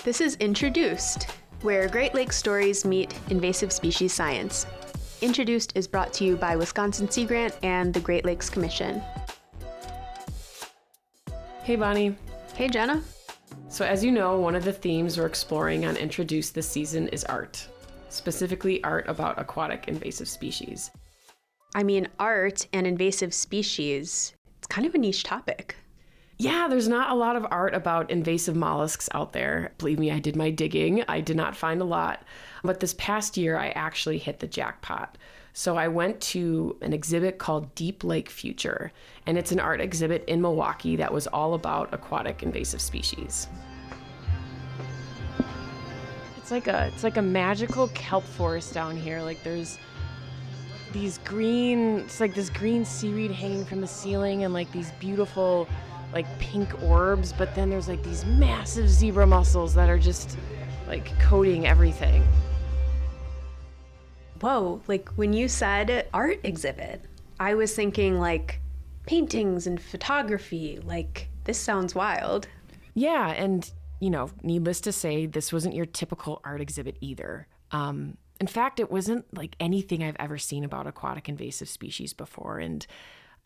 This is Introduced, where Great Lakes stories meet invasive species science. Introduced is brought to you by Wisconsin Sea Grant and the Great Lakes Commission. Hey, Bonnie. Hey, Jenna. So as you know, one of the themes we're exploring on Introduced this season is art, specifically art about aquatic invasive species. I mean, art and invasive species, it's kind of a niche topic. Yeah, there's not a lot of art about invasive mollusks out there. Believe me, I did my digging. I did not find a lot. But this past year, I actually hit the jackpot. So I went to an exhibit called Deep Lake Future, and it's an art exhibit in Milwaukee that was all about aquatic invasive species. It's like a magical kelp forest down here. Like there's these green, it's like this green seaweed hanging from the ceiling and like these beautiful like pink orbs, but then there's like these massive zebra mussels that are just like coating everything. Whoa, like when you said art exhibit, I was thinking like paintings and photography. Like, this sounds wild. Yeah, and needless to say, this wasn't your typical art exhibit either. In fact, it wasn't like anything I've ever seen about aquatic invasive species before, and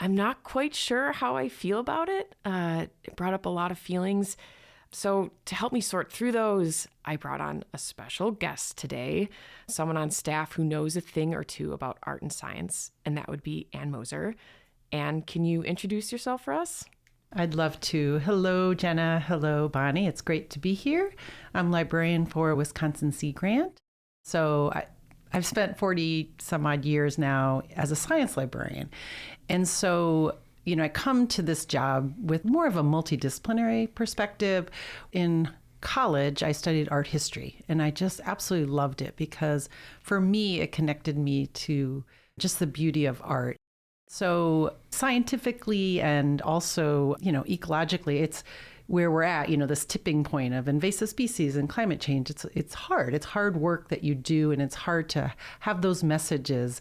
I'm not quite sure how I feel about it. It brought up a lot of feelings. So to help me sort through those, I brought on a special guest today, someone on staff who knows a thing or two about art and science, and that would be Ann Moser. Ann, can you introduce yourself for us? I'd love to. Hello, Jenna. Hello, Bonnie. It's great to be here. I'm librarian for Wisconsin Sea Grant. So I've spent 40 some odd years now as a science librarian. And so, I come to this job with more of a multidisciplinary perspective. In college, I studied art history, and I just absolutely loved it because for me, it connected me to just the beauty of art. So scientifically and also, ecologically, it's where we're at, this tipping point of invasive species and climate change. It's hard. It's hard work that you do, and it's hard to have those messages.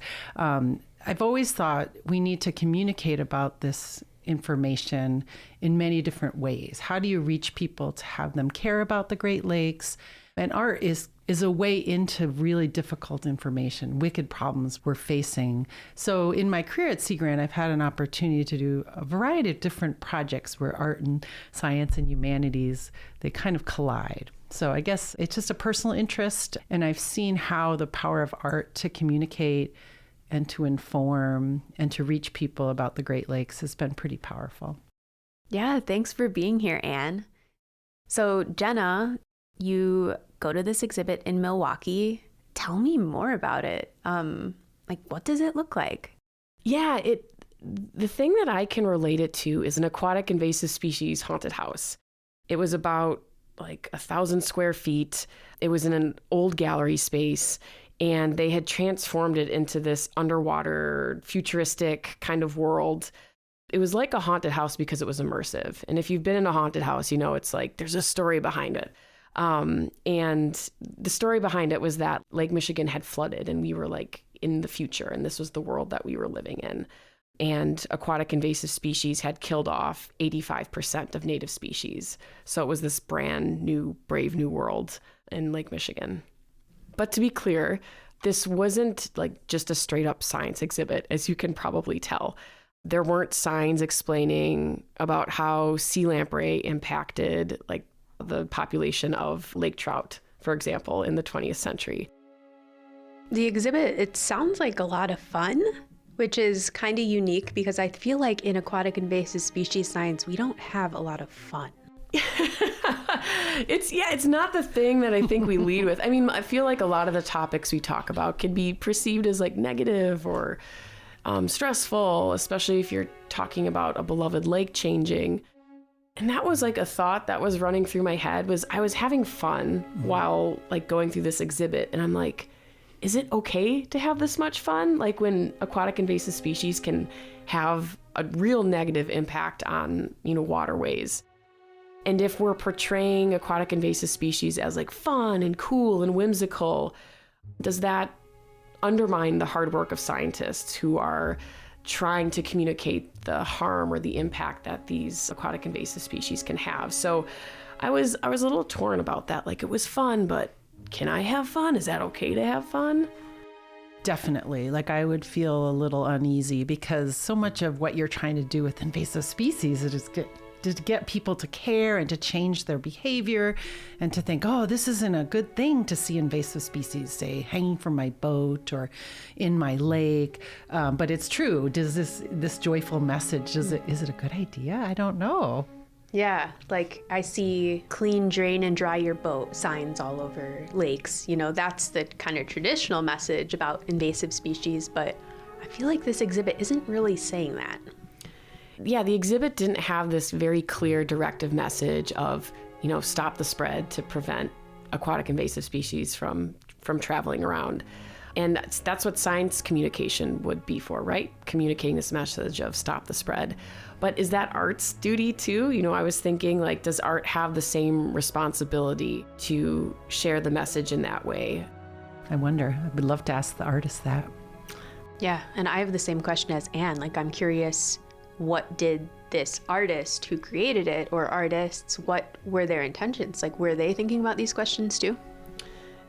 I've always thought we need to communicate about this information in many different ways. How do you reach people to have them care about the Great Lakes? And art is a way into really difficult information, wicked problems we're facing. So in my career at Sea Grant, I've had an opportunity to do a variety of different projects where art and science and humanities, they kind of collide. So I guess it's just a personal interest, and I've seen how the power of art to communicate and to inform and to reach people about the Great Lakes has been pretty powerful. Yeah, thanks for being here, Ann. So Jenna, you go to this exhibit in Milwaukee. Tell me more about it. What does it look like? Yeah, the thing that I can relate it to is an aquatic invasive species haunted house. It was about 1,000 square feet. It was in an old gallery space, and they had transformed it into this underwater, futuristic kind of world. It was like a haunted house because it was immersive. And if you've been in a haunted house, it's like there's a story behind it. And the story behind it was that Lake Michigan had flooded, and we were in the future, and this was the world that we were living in. And aquatic invasive species had killed off 85% of native species. So it was this brand new, brave new world in Lake Michigan. But to be clear, this wasn't just a straight up science exhibit, as you can probably tell. There weren't signs explaining about how sea lamprey impacted the population of lake trout, for example, in the 20th century. The exhibit, it sounds like a lot of fun, which is kind of unique because I feel like in aquatic invasive species science, we don't have a lot of fun. It's not the thing that I think we lead with. I mean, I feel like a lot of the topics we talk about can be perceived as negative or stressful, especially if you're talking about a beloved lake changing. And that was a thought that was running through my head. Was I was having fun while going through this exhibit, and I'm like, is it okay to have this much fun? When aquatic invasive species can have a real negative impact on, waterways. And if we're portraying aquatic invasive species as fun and cool and whimsical, does that undermine the hard work of scientists who are trying to communicate the harm or the impact that these aquatic invasive species can have? So I was a little torn about that. Like, it was fun, but can I have fun? Is that okay to have fun? Definitely. Like, I would feel a little uneasy because so much of what you're trying to do with invasive species is to get people to care and to change their behavior and to think, oh, this isn't a good thing to see invasive species, say, hanging from my boat or in my lake. But it's true. Does this joyful message, is it a good idea? I don't know. Yeah, like I see clean, drain, and dry your boat signs all over lakes. You know, that's the kind of traditional message about invasive species, but I feel like this exhibit isn't really saying that. Yeah, the exhibit didn't have this very clear directive message of, stop the spread to prevent aquatic invasive species from traveling around. And that's what science communication would be for, right? Communicating this message of stop the spread. But is that art's duty too? I was thinking, like, does art have the same responsibility to share the message in that way? I wonder. I would love to ask the artist that. Yeah, and I have the same question as Anne. Like, I'm curious, what did this artist who created it, or artists, what were their intentions? Like, were they thinking about these questions too?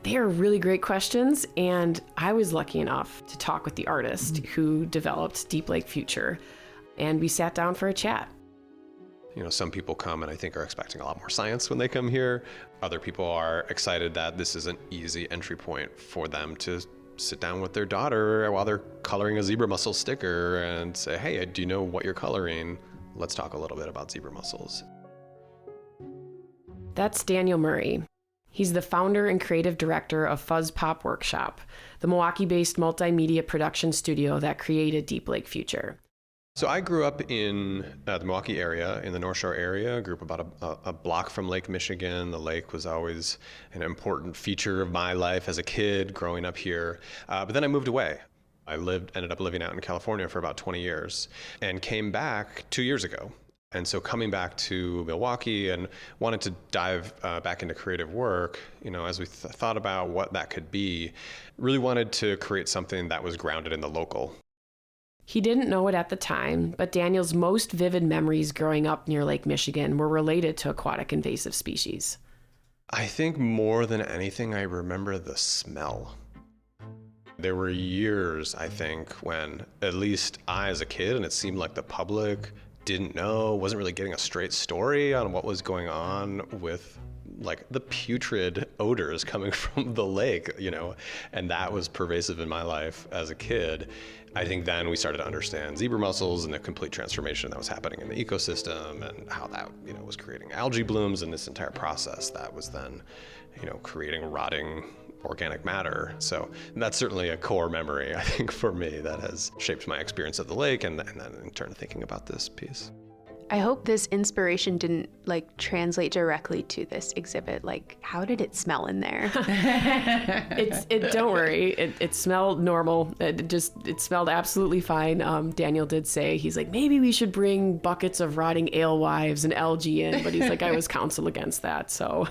They are really great questions, and I was lucky enough to talk with the artist who developed Deep Lake Future, and we sat down for a chat. Some people come and I think are expecting a lot more science when they come here. Other people are excited that this is an easy entry point for them to sit down with their daughter while they're coloring a zebra mussel sticker and say, hey, do you know what you're coloring? Let's talk a little bit about zebra mussels. That's Daniel Murray. He's the founder and creative director of Fuzz Pop Workshop, the Milwaukee-based multimedia production studio that created Deep Lake Future. So I grew up in the Milwaukee area, in the North Shore area. I grew up about a block from Lake Michigan. The lake was always an important feature of my life as a kid growing up here. But then I moved away. I ended up living out in California for about 20 years and came back 2 years ago. And so coming back to Milwaukee and wanted to dive back into creative work, as we thought about what that could be, really wanted to create something that was grounded in the local. He didn't know it at the time, but Daniel's most vivid memories growing up near Lake Michigan were related to aquatic invasive species. I think more than anything, I remember the smell. There were years, I think, when at least I as a kid, and it seemed like the public didn't know, wasn't really getting a straight story on what was going on with like the putrid odors coming from the lake, and that was pervasive in my life as a kid. I think then we started to understand zebra mussels and the complete transformation that was happening in the ecosystem and how that, was creating algae blooms and this entire process that was then, creating rotting organic matter. So that's certainly a core memory, I think, for me that has shaped my experience of the lake and then in turn thinking about this piece. I hope this inspiration didn't translate directly to this exhibit. Like, how did it smell in there? Don't worry. It smelled normal. It smelled absolutely fine. Daniel did say, he's like, maybe we should bring buckets of rotting alewives and algae in, but he's like, I was counsel against that. So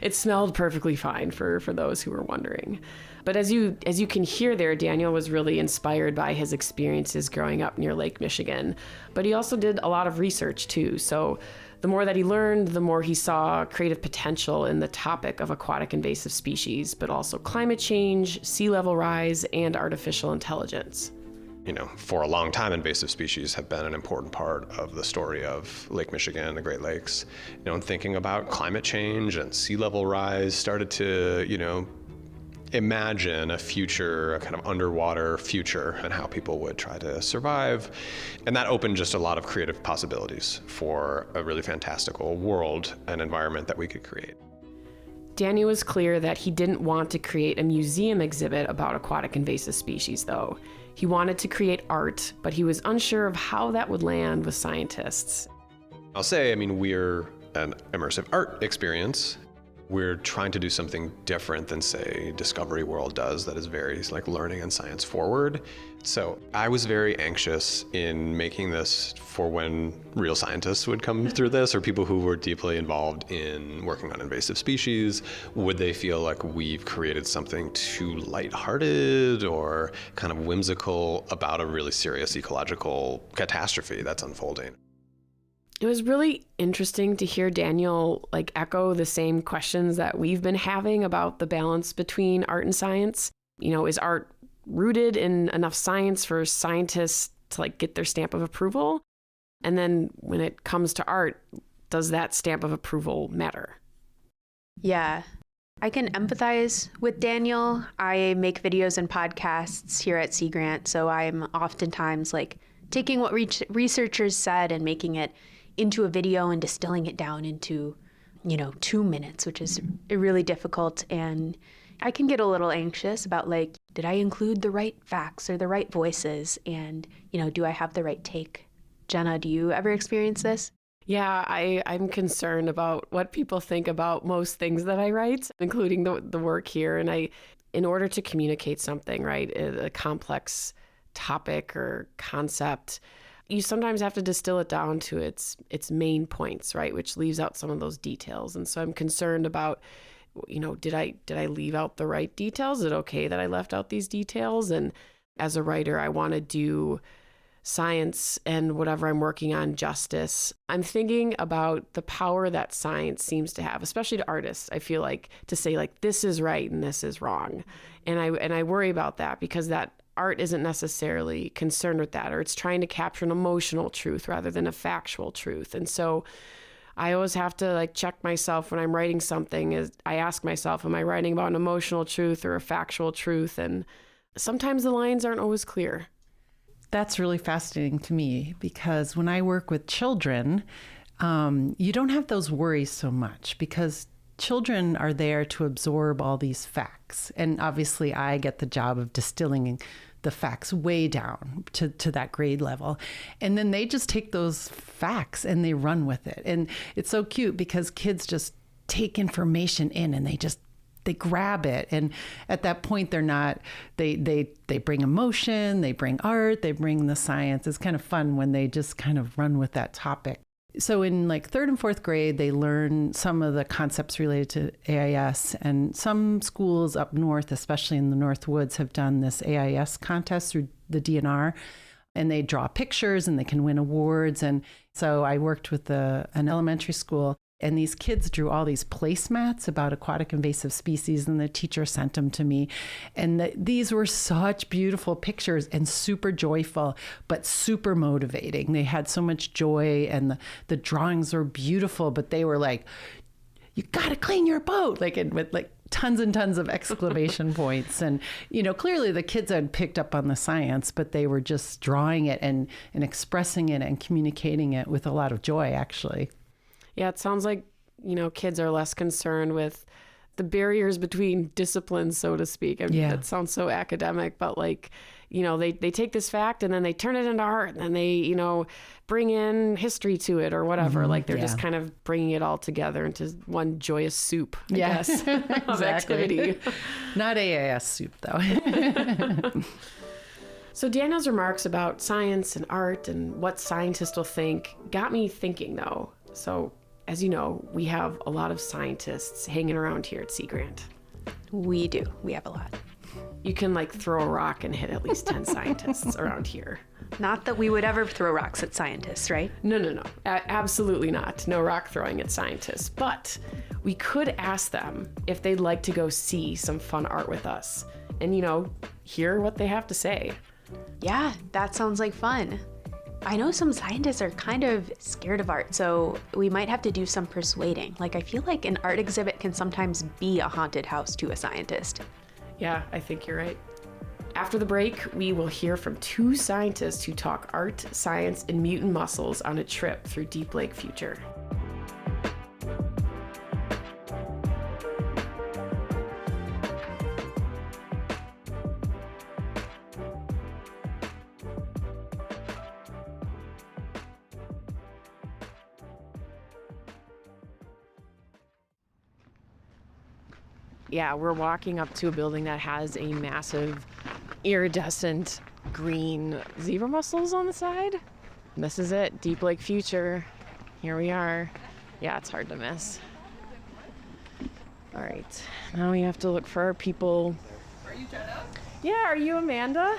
it smelled perfectly fine for those who were wondering. But as you can hear there, Daniel was really inspired by his experiences growing up near Lake Michigan. But he also did a lot of research too. So the more that he learned, the more he saw creative potential in the topic of aquatic invasive species, but also climate change, sea level rise, and artificial intelligence. For a long time, invasive species have been an important part of the story of Lake Michigan and the Great Lakes. And thinking about climate change and sea level rise started to, imagine a future, a kind of underwater future, and how people would try to survive. And that opened just a lot of creative possibilities for a really fantastical world and environment that we could create. Daniel was clear that he didn't want to create a museum exhibit about aquatic invasive species, though. He wanted to create art, but he was unsure of how that would land with scientists. I'll say, we're an immersive art experience. We're trying to do something different than, say, Discovery World does that is very learning and science forward. So I was very anxious in making this for when real scientists would come through this or people who were deeply involved in working on invasive species. Would they feel like we've created something too lighthearted or kind of whimsical about a really serious ecological catastrophe that's unfolding? It was really interesting to hear Daniel echo the same questions that we've been having about the balance between art and science. Is art rooted in enough science for scientists to get their stamp of approval? And then when it comes to art, does that stamp of approval matter? Yeah, I can empathize with Daniel. I make videos and podcasts here at Sea Grant, so I'm oftentimes taking what researchers said and making it into a video and distilling it down into, 2 minutes, which is really difficult. And I can get a little anxious about did I include the right facts or the right voices? And, do I have the right take? Jenna, do you ever experience this? Yeah, I'm concerned about what people think about most things that I write, including the work here. And in order to communicate something, right, a complex topic or concept, you sometimes have to distill it down to its main points, right, which leaves out some of those details. And so I'm concerned about, did I leave out the right details? Is it okay that I left out these details? And as a writer, I want to do science and whatever I'm working on justice. I'm thinking about the power that science seems to have, especially to artists. I feel to say this is right and this is wrong. And I worry about that because that art isn't necessarily concerned with that, or it's trying to capture an emotional truth rather than a factual truth. And so I always have to check myself when I'm writing something. I ask myself, am I writing about an emotional truth or a factual truth? And sometimes the lines aren't always clear. That's really fascinating to me because when I work with children, you don't have those worries so much because children are there to absorb all these facts. And obviously I get the job of distilling the facts way down to that grade level. And then they just take those facts and they run with it. And it's so cute because kids just take information in and they grab it. And at that point, they're not, they bring emotion, they bring art, they bring the science. It's kind of fun when they just kind of run with that topic. So in 3rd and 4th grade, they learn some of the concepts related to AIS. And some schools up north, especially in the North Woods, have done this AIS contest through the DNR. And they draw pictures and they can win awards. And so I worked with an elementary school. And these kids drew all these placemats about aquatic invasive species, and the teacher sent them to me. And these were such beautiful pictures and super joyful, but super motivating. They had so much joy, and the drawings were beautiful, but they were you got to clean your boat, with tons and tons of exclamation points. And, clearly the kids had picked up on the science, but they were just drawing it and expressing it and communicating it with a lot of joy, actually. Yeah, it sounds like, kids are less concerned with the barriers between disciplines, so to speak. I mean, that sounds so academic, but they take this fact and then they turn it into art and then they, bring in history to it or whatever. Mm-hmm. They're just kind of bringing it all together into one joyous soup, I guess, of activity. Not AAS soup, though. So Daniel's remarks about science and art and what scientists will think got me thinking, though. So as you know, we have a lot of scientists hanging around here at Sea Grant. We do. We have a lot. You can throw a rock and hit at least 10 scientists around here. Not that we would ever throw rocks at scientists, right? No. Absolutely not. No rock throwing at scientists. But we could ask them if they'd like to go see some fun art with us and, hear what they have to say. Yeah, that sounds like fun. I know some scientists are kind of scared of art, so we might have to do some persuading. I feel like an art exhibit can sometimes be a haunted house to a scientist. Yeah, I think you're right. After the break, we will hear from 2 scientists who talk art, science, and mutant mussels on a trip through Deep Lake Future. Yeah, we're walking up to a building that has a massive iridescent green zebra mussels on the side. And this is it, Deep Lake Future. Here we are. Yeah, it's hard to miss. All right, now we have to look for our people. Are you Jenna? Yeah, are you Amanda?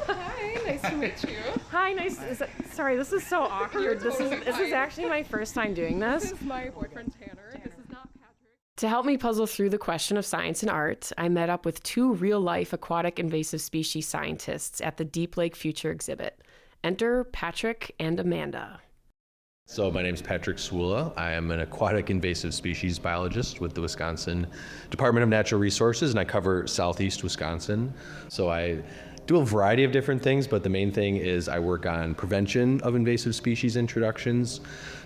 Hi, nice to meet you. Hi, nice. Sorry, this is so awkward. This is actually my first time doing this. This is my boyfriend Tanner. This is not Patrick. To help me puzzle through the question of science and art, I met up with two real-life aquatic invasive species scientists at the Deep Lake Future exhibit. Enter Patrick and Amanda. So my name is Patrick Swula. I am an aquatic invasive species biologist with the Wisconsin Department of Natural Resources, and I cover southeast Wisconsin. So I do a variety of different things, but the main thing is I work on prevention of invasive species introductions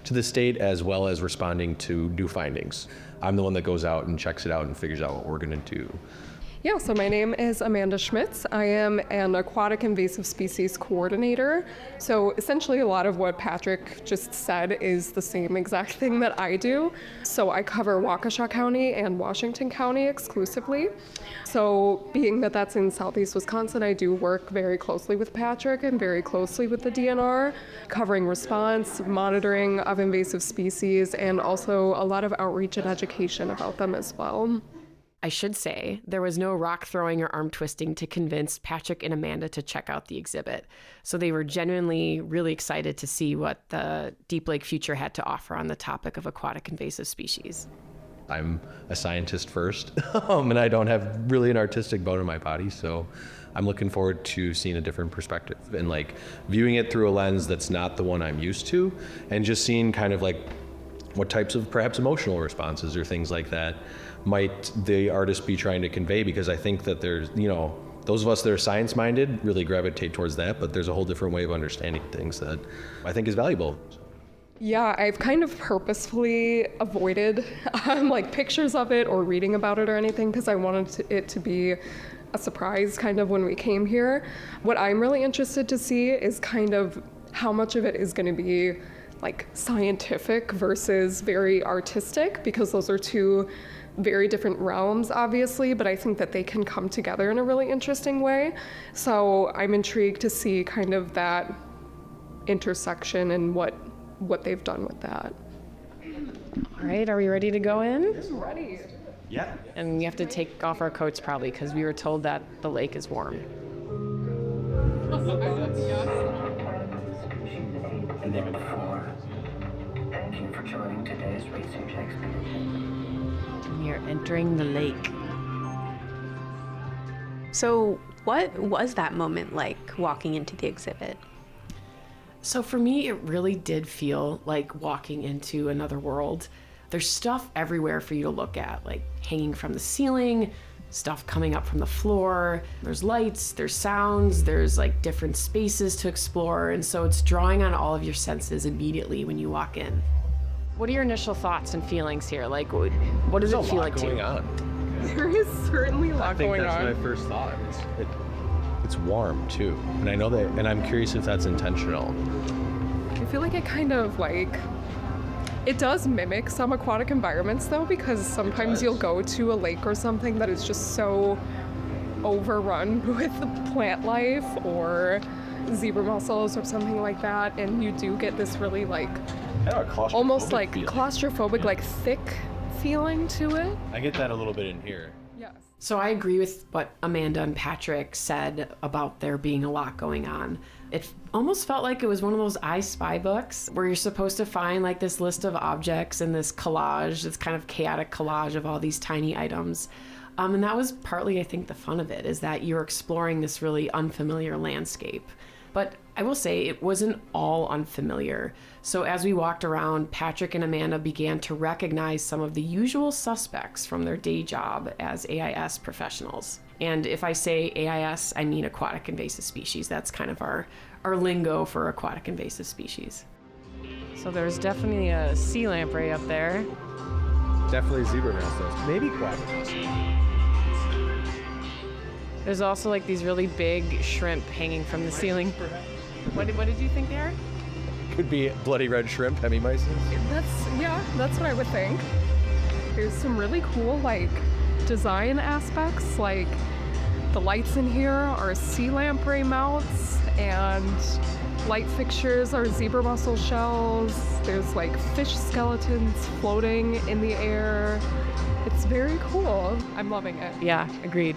to the state, as well as responding to new findings. I'm the one that goes out and checks it out and figures out what we're going to do. Yeah, so my name is Amanda Schmitz. I am an aquatic invasive species coordinator. So essentially a lot of what Patrick just said is the same exact thing that I do. So I cover Waukesha County and Washington County exclusively. So being that that's in southeast Wisconsin, I do work very closely with Patrick and very closely with the DNR, covering response, monitoring of invasive species, and also a lot of outreach and education about them as well. I should say, there was no rock throwing or arm twisting to convince Patrick and Amanda to check out the exhibit. So they were genuinely really excited to see what the Deep Lake Future had to offer on the topic of aquatic invasive species. I'm a scientist first, and I don't have really an artistic bone in my body, so I'm looking forward to seeing a different perspective and like viewing it through a lens that's not the one I'm used to, and just seeing kind of like what types of perhaps emotional responses or things like that might the artist be trying to convey, because I think that there's, those of us that are science-minded really gravitate towards that, but there's a whole different way of understanding things that I think is valuable. Yeah, I've kind of purposefully avoided like pictures of it or reading about it or anything because I wanted it to be a surprise kind of when we came here. What I'm really interested to see is kind of how much of it is going to be like scientific versus very artistic, because those are two very different realms, obviously, but I think that they can come together in a really interesting way. So I'm intrigued to see kind of that intersection and what they've done with that. All right, are we ready to go in? I'm ready. Yeah. And we have to take off our coats probably because we were told that the lake is warm. Exhibit 4. Thank you for joining today's research expedition. We are entering the lake. So, what was that moment like walking into the exhibit? So for me, it really did feel like walking into another world. There's stuff everywhere for you to look at, like hanging from the ceiling, stuff coming up from the floor. There's lights, there's sounds, there's like different spaces to explore. And so it's drawing on all of your senses immediately when you walk in. What are your initial thoughts and feelings here? Like, what does it feel like to you? There's a lot going on. There is certainly a lot going on. I think that's my first thought. It's warm too, and I know that, and I'm curious if that's intentional. I feel like it kind of like, it does mimic some aquatic environments though, because sometimes you'll go to a lake or something that is just so overrun with plant life or zebra mussels or something like that, and you do get this really like, almost like claustrophobic, like thick feeling to it. I get that a little bit in here. Yes. So I agree with what Amanda and Patrick said about there being a lot going on. It almost felt like it was one of those I Spy books where you're supposed to find like this list of objects and this collage, this kind of chaotic collage of all these tiny items. And that was partly, I think, the fun of it, is that you're exploring this really unfamiliar landscape. But I will say it wasn't all unfamiliar. So as we walked around, Patrick and Amanda began to recognize some of the usual suspects from their day job as AIS professionals. And if I say AIS, I mean aquatic invasive species. That's kind of our lingo for aquatic invasive species. So there's definitely a sea lamprey up there. Definitely zebra mussels, maybe quack. There's also like these really big shrimp hanging from the ceiling. What did you think there? Could be bloody red shrimp, hemimyces. That's what I would think. There's some really cool like design aspects, like the lights in here are sea lamprey mouths and light fixtures are zebra mussel shells. There's like fish skeletons floating in the air. It's very cool. I'm loving it. Yeah, agreed.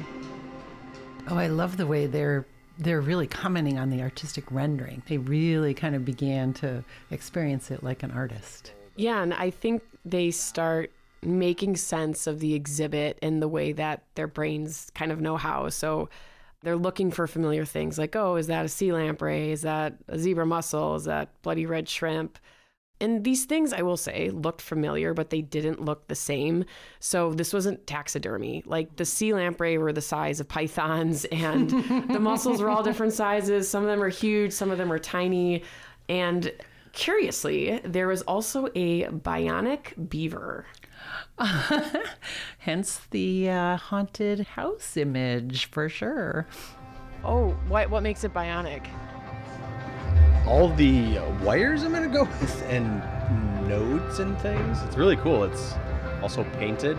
Oh, I love the way they're really commenting on the artistic rendering. They really kind of began to experience it like an artist. Yeah, and I think they start making sense of the exhibit in the way that their brains kind of know how. So they're looking for familiar things like, oh, is that a sea lamprey? Is that a zebra mussel? Is that bloody red shrimp? And these things, I will say, looked familiar, but they didn't look the same. So this wasn't taxidermy. Like the sea lamprey were the size of pythons, and the mussels were all different sizes. Some of them are huge, some of them are tiny. And curiously, there was also a bionic beaver. Hence the haunted house image, for sure. Oh, what makes it bionic? All the wires I'm gonna go with and nodes and things. It's really cool. It's also painted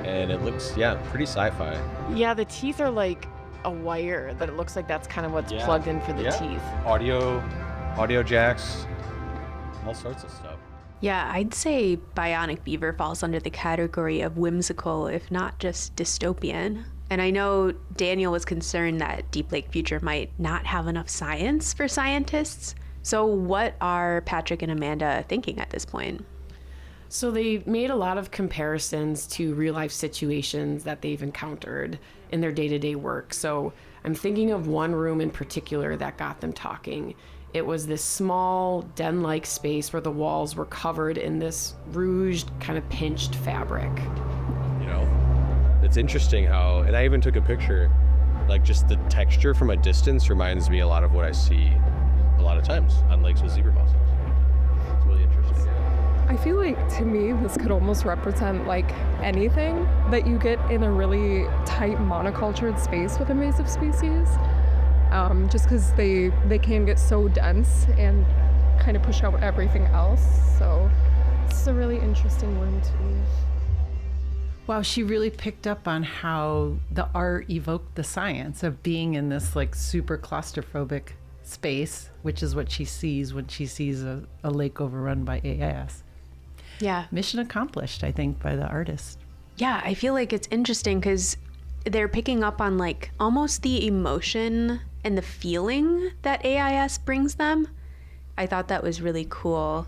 and it looks, pretty sci-fi. Yeah, the teeth are like a wire that it looks like that's kind of what's plugged in for the teeth. Audio jacks, all sorts of stuff. Yeah, I'd say bionic beaver falls under the category of whimsical, if not just dystopian. And I know Daniel was concerned that Deep Lake Future might not have enough science for scientists. So what are Patrick and Amanda thinking at this point? So they made a lot of comparisons to real life situations that they've encountered in their day-to-day work. So I'm thinking of one room in particular that got them talking. It was this small den-like space where the walls were covered in this rouged, kind of pinched fabric. You know, it's interesting how, and I even took a picture, like just the texture from a distance reminds me a lot of what I see a lot of times on lakes with zebra mussels. It's really interesting. I feel like to me this could almost represent like anything that you get in a really tight monocultured space with invasive species. Just because they can get so dense and kind of push out everything else. So it's a really interesting room to me. Wow, she really picked up on how the art evoked the science of being in this like super claustrophobic space, which is what she sees when she sees a lake overrun by AIS. Yeah. Mission accomplished, I think, by the artist. Yeah, I feel like it's interesting because they're picking up on like almost the emotion and the feeling that AIS brings them. I thought that was really cool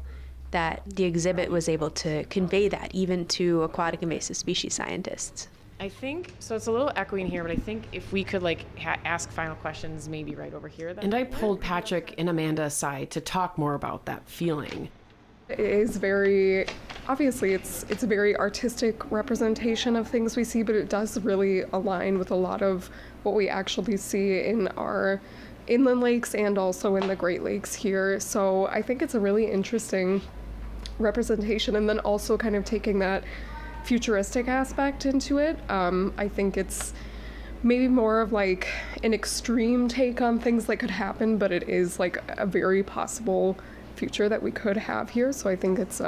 that the exhibit was able to convey that even to aquatic invasive species scientists. I think, so it's a little echoing here, but I think if we could like ask final questions maybe right over here. And I pulled Patrick and Amanda aside to talk more about that feeling. It is very, obviously it's a very artistic representation of things we see, but it does really align with a lot of what we actually see in our inland lakes and also in the Great Lakes here. So I think it's a really interesting representation, and then also kind of taking that futuristic aspect into it. I think it's maybe more of like an extreme take on things that could happen, but it is like a very possible future that we could have here. So I think it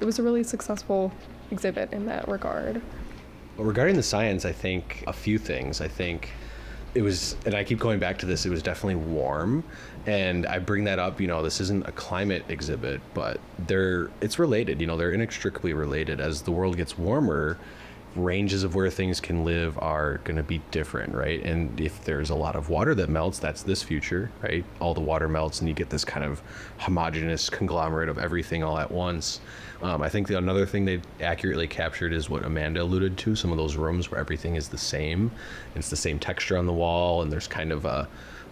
was a really successful exhibit in that regard. Well, regarding the science, I think a few things. I think it was, and I keep going back to this, it was definitely warm. And I bring that up, this isn't a climate exhibit, but it's related, they're inextricably related. As the world gets warmer, ranges of where things can live are going to be different, right? And if there's a lot of water that melts, that's this future, right? All the water melts and you get this kind of homogeneous conglomerate of everything all at once. I think another thing they accurately captured is what Amanda alluded to, some of those rooms where everything is the same. It's the same texture on the wall, and there's kind of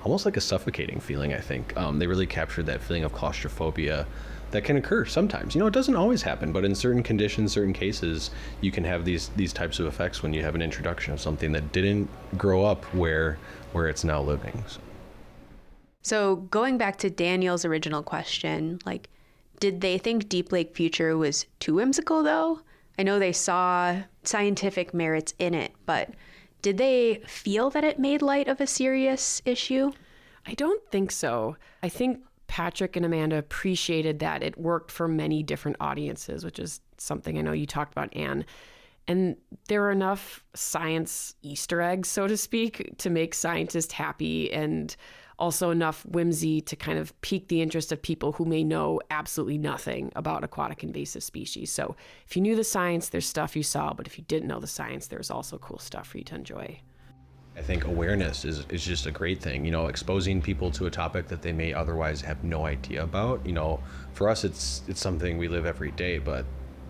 almost like a suffocating feeling, I think. They really captured that feeling of claustrophobia that can occur sometimes. It doesn't always happen, but in certain conditions, certain cases, you can have these types of effects when you have an introduction of something that didn't grow up where it's now living. So going back to Daniel's original question, like, did they think Deep Lake Future was too whimsical though? I know they saw scientific merits in it, but did they feel that it made light of a serious issue? I don't think so. I think Patrick and Amanda appreciated that it worked for many different audiences, which is something I know you talked about, Anne. And there are enough science Easter eggs, so to speak, to make scientists happy, and also enough whimsy to kind of pique the interest of people who may know absolutely nothing about aquatic invasive species. So if you knew the science, there's stuff you saw, but if you didn't know the science, there's also cool stuff for you to enjoy. I think awareness is just a great thing, exposing people to a topic that they may otherwise have no idea about. For us, it's something we live every day, but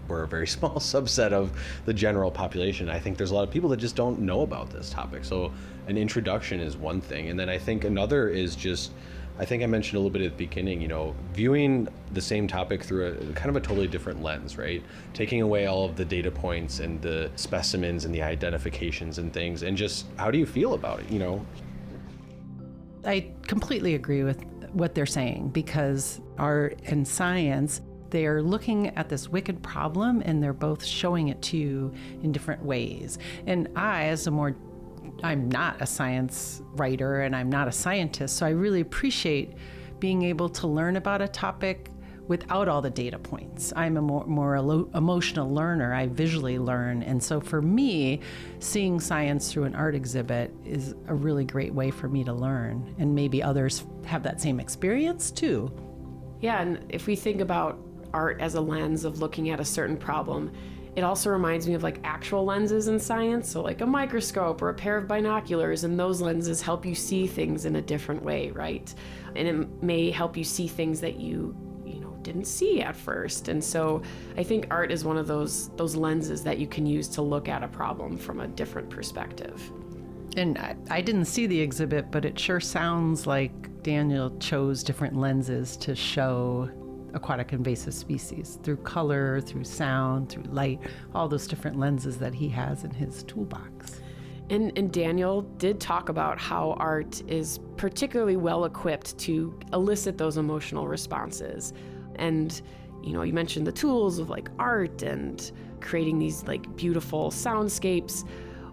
we're a very small subset of the general population. I think there's a lot of people that just don't know about this topic. So an introduction is one thing. And then I think another is just, I think I mentioned a little bit at the beginning, viewing the same topic through a kind of a totally different lens, right? Taking away all of the data points and the specimens and the identifications and things, and just how do you feel about it, I completely agree with what they're saying, because art and science, they are looking at this wicked problem and they're both showing it to you in different ways. And I'm not a science writer and I'm not a scientist, so I really appreciate being able to learn about a topic without all the data points. I'm a more emotional learner. I visually learn. And so for me, seeing science through an art exhibit is a really great way for me to learn. And maybe others have that same experience too. Yeah, and if we think about art as a lens of looking at a certain problem, it also reminds me of like actual lenses in science, so like a microscope or a pair of binoculars, and those lenses help you see things in a different way, right? And it may help you see things that you didn't see at first. And so I think art is one of those lenses that you can use to look at a problem from a different perspective. And I didn't see the exhibit, but it sure sounds like Daniel chose different lenses to show aquatic invasive species through color, through sound, through light, all those different lenses that he has in his toolbox. And Daniel did talk about how art is particularly well equipped to elicit those emotional responses. And, you mentioned the tools of like art and creating these like beautiful soundscapes.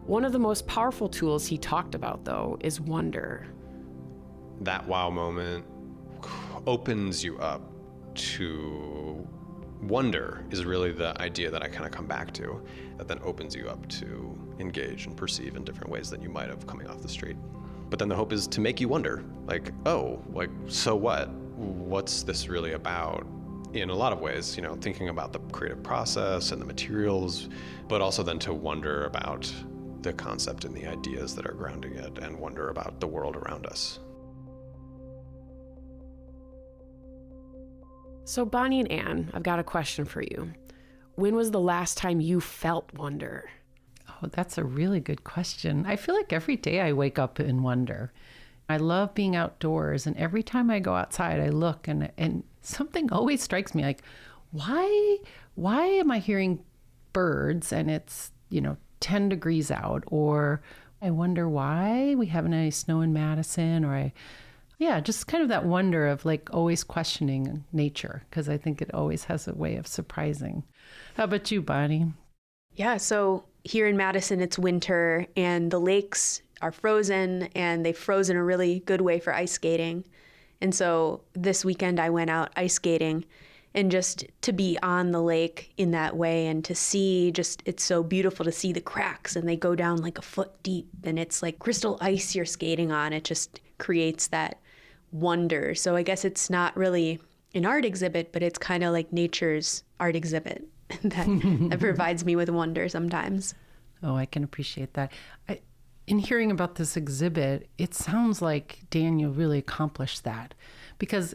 One of the most powerful tools he talked about, though, is wonder. That wow moment opens you up to wonder, is really the idea that I kind of come back to, that then opens you up to engage and perceive in different ways than you might have coming off the street. But then the hope is to make you wonder, like, so what? What's this really about? In a lot of ways, thinking about the creative process and the materials, but also then to wonder about the concept and the ideas that are grounding it, and wonder about the world around us. So Bonnie and Anne, I've got a question for you. When was the last time you felt wonder? Oh, that's a really good question. I feel like every day I wake up in wonder. I love being outdoors, and every time I go outside, I look and something always strikes me, like, why am I hearing birds and it's, 10 degrees out? Or I wonder why we haven't any snow in Madison, or just kind of that wonder of like always questioning nature, because I think it always has a way of surprising. How about you, Bonnie? Yeah, so here in Madison, it's winter and the lakes are frozen, and they've frozen a really good way for ice skating. And so this weekend I went out ice skating, and just to be on the lake in that way and to see it's so beautiful to see the cracks, and they go down like a foot deep, and it's like crystal ice you're skating on. It just creates that wonder. So I guess it's not really an art exhibit, but it's kind of like nature's art exhibit that provides me with wonder sometimes. Oh, I can appreciate that. In hearing about this exhibit, it sounds like Daniel really accomplished that, because,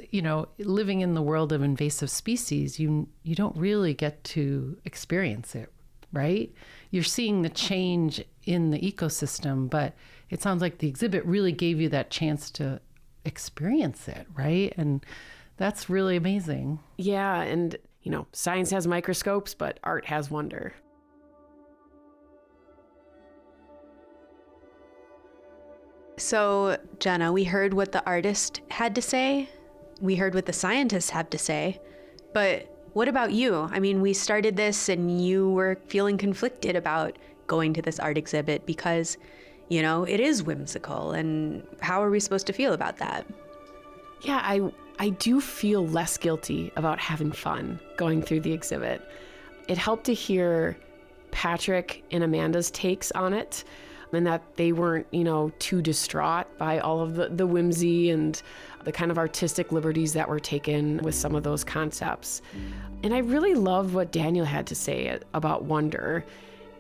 living in the world of invasive species, you don't really get to experience it, right? You're seeing the change in the ecosystem, but it sounds like the exhibit really gave you that chance to experience it, right? And that's really amazing. Yeah, and, science has microscopes, but art has wonder. So, Jenna, we heard what the artist had to say. We heard what the scientists have to say. But what about you? I mean, we started this and you were feeling conflicted about going to this art exhibit because, it is whimsical. And how are we supposed to feel about that? Yeah, I do feel less guilty about having fun going through the exhibit. It helped to hear Patrick and Amanda's takes on it, and that they weren't, too distraught by all of the whimsy and the kind of artistic liberties that were taken with some of those concepts. And I really loved what Daniel had to say about wonder.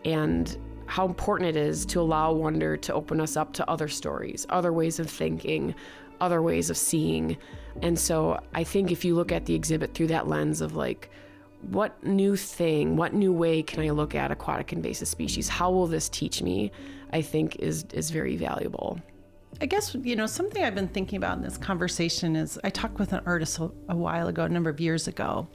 And how important it is to allow wonder to open us up to other stories, other ways of thinking, other ways of seeing. And so I think if you look at the exhibit through that lens of like, what new thing, what new way can I look at aquatic invasive species? How will this teach me? I think is very valuable. I guess, something I've been thinking about in this conversation is I talked with an artist a while ago, a number of years ago,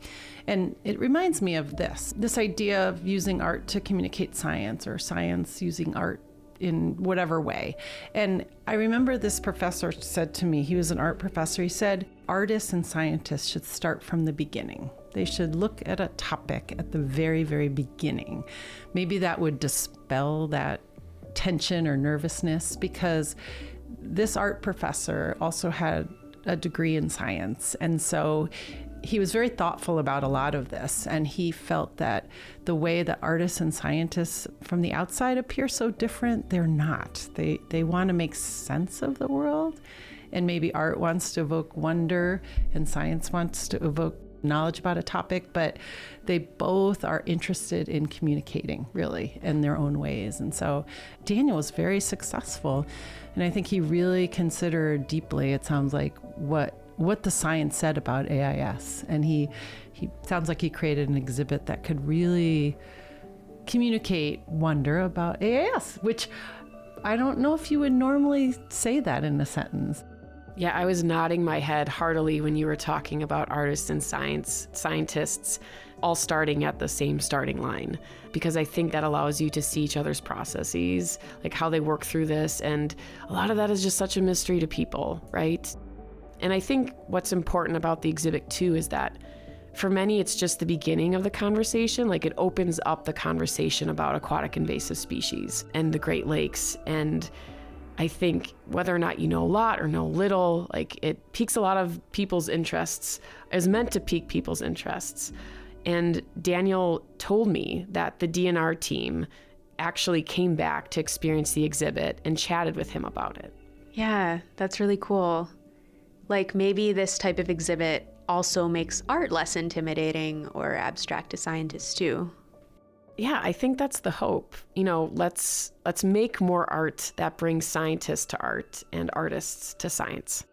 and it reminds me of this idea of using art to communicate science, or science using art in whatever way. And I remember this professor said to me, he was an art professor, he said, artists and scientists should start from the beginning. They should look at a topic at the very, very beginning. Maybe that would dispel that tension or nervousness, because this art professor also had a degree in science. And so he was very thoughtful about a lot of this. And he felt that the way that artists and scientists from the outside appear so different, they're not. They want to make sense of the world. And maybe art wants to evoke wonder and science wants to evoke knowledge about a topic, but they both are interested in communicating, really, in their own ways. And so Daniel was very successful. And I think he really considered deeply, it sounds like, what the science said about AIS. And he sounds like he created an exhibit that could really communicate wonder about AIS, which I don't know if you would normally say that in a sentence. Yeah, I was nodding my head heartily when you were talking about artists and scientists all starting at the same starting line, because I think that allows you to see each other's processes, like how they work through this. And a lot of that is just such a mystery to people, right? And I think what's important about the exhibit too is that for many, it's just the beginning of the conversation. Like it opens up the conversation about aquatic invasive species and the Great Lakes. And I think whether or not you know a lot or know little, like it piques a lot of people's interests, is meant to pique people's interests. And Daniel told me that the DNR team actually came back to experience the exhibit and chatted with him about it. Yeah, that's really cool. Like maybe this type of exhibit also makes art less intimidating or abstract to scientists too. Yeah, I think that's the hope. Let's make more art that brings scientists to art and artists to science.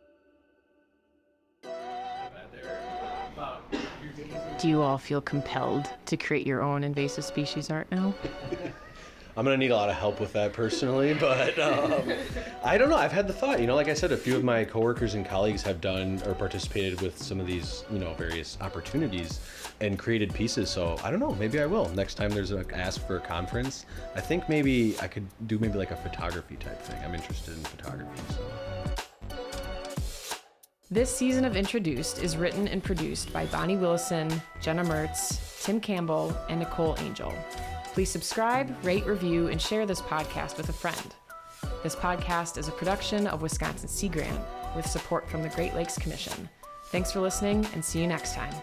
Do you all feel compelled to create your own invasive species art now? I'm going to need a lot of help with that personally, but I don't know. I've had the thought, like I said, a few of my coworkers and colleagues have done or participated with some of these, various opportunities and created pieces. So I don't know, maybe I will. Next time there's an ask for a conference, I think maybe I could do maybe like a photography type thing. I'm interested in photography, so. This season of Introduced is written and produced by Bonnie Willison, Jenna Mertz, Tim Campbell, and Nicole Angel. Please subscribe, rate, review, and share this podcast with a friend. This podcast is a production of Wisconsin Sea Grant with support from the Great Lakes Commission. Thanks for listening, and see you next time.